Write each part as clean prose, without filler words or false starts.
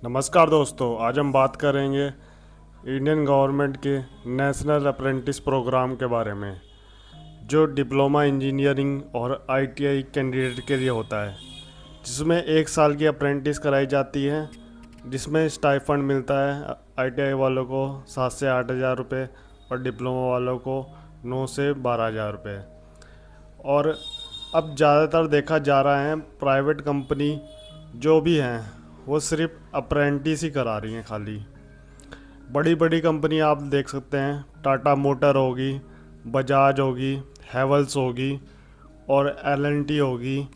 नमस्कार दोस्तों, आज हम बात करेंगे इंडियन गवर्नमेंट के नेशनल अप्रेंटिस प्रोग्राम के बारे में, जो डिप्लोमा इंजीनियरिंग और आईटीआई कैंडिडेट के लिए होता है, जिसमें 1 साल की अप्रेंटिस कराई जाती है, जिसमें स्टाइफंड मिलता है आईटीआई वालों को 7 से 8 हज़ार रुपये और डिप्लोमा वालों को 9 से 12 हज़ार रुपये। और अब ज़्यादातर देखा जा रहा है प्राइवेट कंपनी जो भी हैं वो सिर्फ अप्रेंटिस ही करा रही हैं खाली। बड़ी बड़ी कंपनी आप देख सकते हैं, टाटा मोटर होगी, बजाज होगी, हैवल्स होगी और एल&टी होगी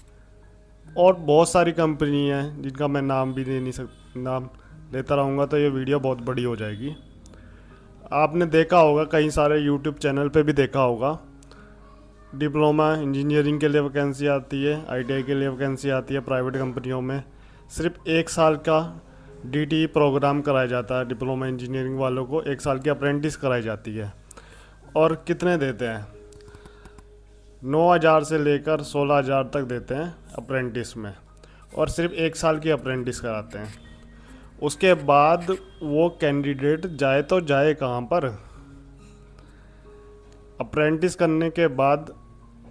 और बहुत सारी कंपनी हैं जिनका मैं नाम भी ले नहीं नाम लेता रहूँगा तो ये वीडियो बहुत बड़ी हो जाएगी। आपने देखा होगा, कई सारे यूट्यूब चैनल पे भी देखा होगा, डिप्लोमा इंजीनियरिंग के लिए वैकेंसी आती है, आईटीआई के लिए वैकेंसी आती है प्राइवेट कंपनियों में। सिर्फ 1 साल का डीटी प्रोग्राम कराया जाता है, डिप्लोमा इंजीनियरिंग वालों को 1 साल की अप्रेंटिस कराई जाती है। और कितने देते हैं? 9,000 से लेकर 16,000 तक देते हैं अप्रेंटिस में, और सिर्फ 1 साल की अप्रेंटिस कराते हैं। उसके बाद वो कैंडिडेट जाए तो जाए कहाँ पर? अप्रेंटिस करने के बाद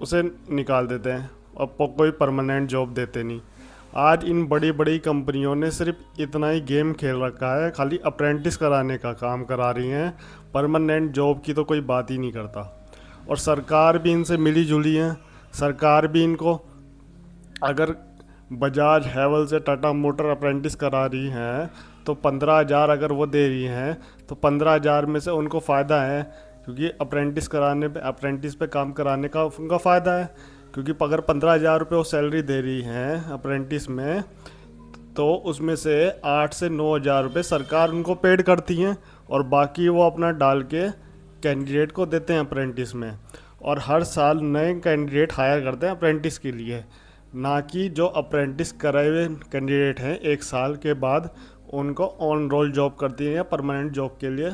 उसे निकाल देते हैं और कोई परमानेंट जॉब देते नहीं। आज इन बड़ी बड़ी कंपनियों ने सिर्फ इतना ही गेम खेल रखा है, खाली अप्रेंटिस कराने का काम करा रही हैं, परमानेंट जॉब की तो कोई बात ही नहीं करता। और सरकार भी इनसे मिली जुली है। सरकार भी इनको, अगर बजाज हैवल्स या टाटा मोटर अप्रेंटिस करा रही हैं तो 15,000 अगर वो दे रही हैं तो 15,000 में से उनको फ़ायदा है, क्योंकि अप्रेंटिस पे काम कराने का उनका फ़ायदा है। क्योंकि अगर 15,000 रुपये वो सैलरी दे रही हैं अप्रेंटिस में, तो उसमें से 8 से 9,000 रुपये सरकार उनको पेड करती हैं और बाकी वो अपना डाल के कैंडिडेट को देते हैं अप्रेंटिस में। और हर साल नए कैंडिडेट हायर करते हैं अप्रेंटिस के लिए, ना कि जो अप्रेंटिस कराए हुए कैंडिडेट हैं 1 साल के बाद उनको ऑन रोल जॉब करती हैं या परमानेंट जॉब के लिए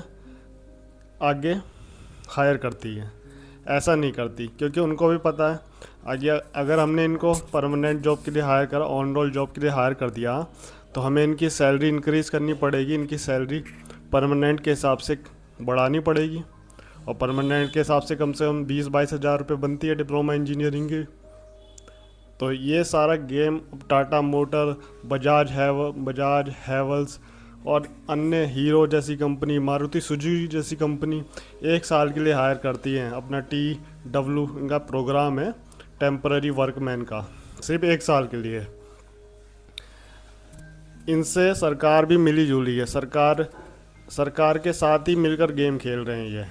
आगे हायर करती है। ऐसा नहीं करती, क्योंकि उनको भी पता है आगे अगर हमने इनको परमानेंट जॉब के लिए हायर करा, ऑन रोल जॉब के लिए हायर कर दिया, तो हमें इनकी सैलरी इंक्रीज़ करनी पड़ेगी, इनकी सैलरी परमानेंट के हिसाब से बढ़ानी पड़ेगी। और परमानेंट के हिसाब से कम 20-22 हज़ार रुपये बनती है डिप्लोमा इंजीनियरिंग की। तो ये सारा गेम टाटा मोटर, बजाज हैवल्स और अन्य हीरो जैसी कंपनी, मारुति सुजुकी जैसी कंपनी 1 साल के लिए हायर करती हैं। अपना TW इनका प्रोग्राम है, टेम्पररी वर्कमैन का, सिर्फ 1 साल के लिए। इनसे सरकार भी मिली जुली है, सरकार के साथ ही मिलकर गेम खेल रहे हैं ये।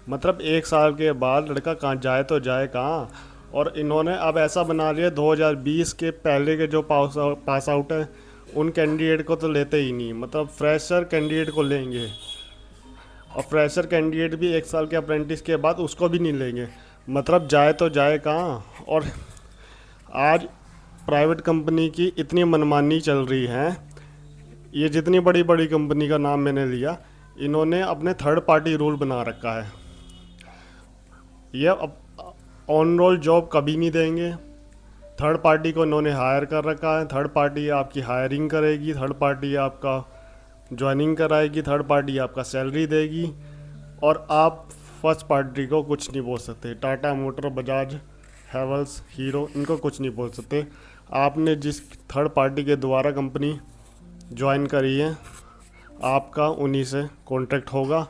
मतलब 1 साल के बाद लड़का कहाँ जाए तो जाए कहाँ। और इन्होंने अब ऐसा बना लिया, 2020 के पहले के जो पास आउट हैं उन कैंडिडेट को तो लेते ही नहीं, मतलब फ्रेशर कैंडिडेट को लेंगे। और फ्रेशर कैंडिडेट भी 1 साल के अप्रेंटिस के बाद उसको भी नहीं लेंगे। मतलब जाए तो जाए कहाँ। और आज प्राइवेट कंपनी की इतनी मनमानी चल रही है, ये जितनी बड़ी बड़ी कंपनी का नाम मैंने लिया, इन्होंने अपने थर्ड पार्टी रूल बना रखा है। ये ऑन रोल जॉब कभी नहीं देंगे, थर्ड पार्टी को इन्होंने हायर कर रखा है। थर्ड पार्टी आपकी हायरिंग करेगी, थर्ड पार्टी आपका ज्वाइनिंग कराएगी, थर्ड पार्टी आपका सैलरी देगी, और आप फर्स्ट पार्टी को कुछ नहीं बोल सकते। टाटा मोटर, बजाज हैवल्स, हीरो, इनको कुछ नहीं बोल सकते। आपने जिस थर्ड पार्टी के द्वारा कंपनी ज्वाइन करी है, आपका उन्हीं से कॉन्ट्रैक्ट होगा,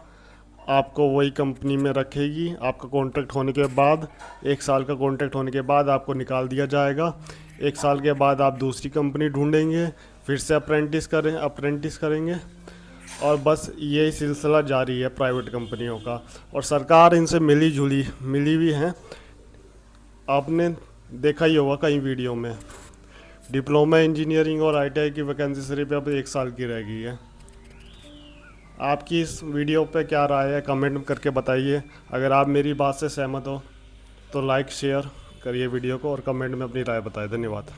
आपको वही कंपनी में रखेगी। आपका कॉन्ट्रैक्ट होने के बाद, 1 साल का कॉन्ट्रैक्ट होने के बाद आपको निकाल दिया जाएगा। 1 साल के बाद आप दूसरी कंपनी ढूंढेंगे, फिर से अप्रेंटिस करेंगे, और बस यही सिलसिला जारी है प्राइवेट कंपनियों का। और सरकार इनसे मिली भी है। आपने देखा ही होगा कई वीडियो में, डिप्लोमा इंजीनियरिंग और आईटीआई की वैकेंसी सिर्फ अब 1 साल की रह गई है। आपकी इस वीडियो पे क्या राय है, कमेंट करके बताइए। अगर आप मेरी बात से सहमत हो तो लाइक शेयर करिए वीडियो को और कमेंट में अपनी राय बताएं। धन्यवाद।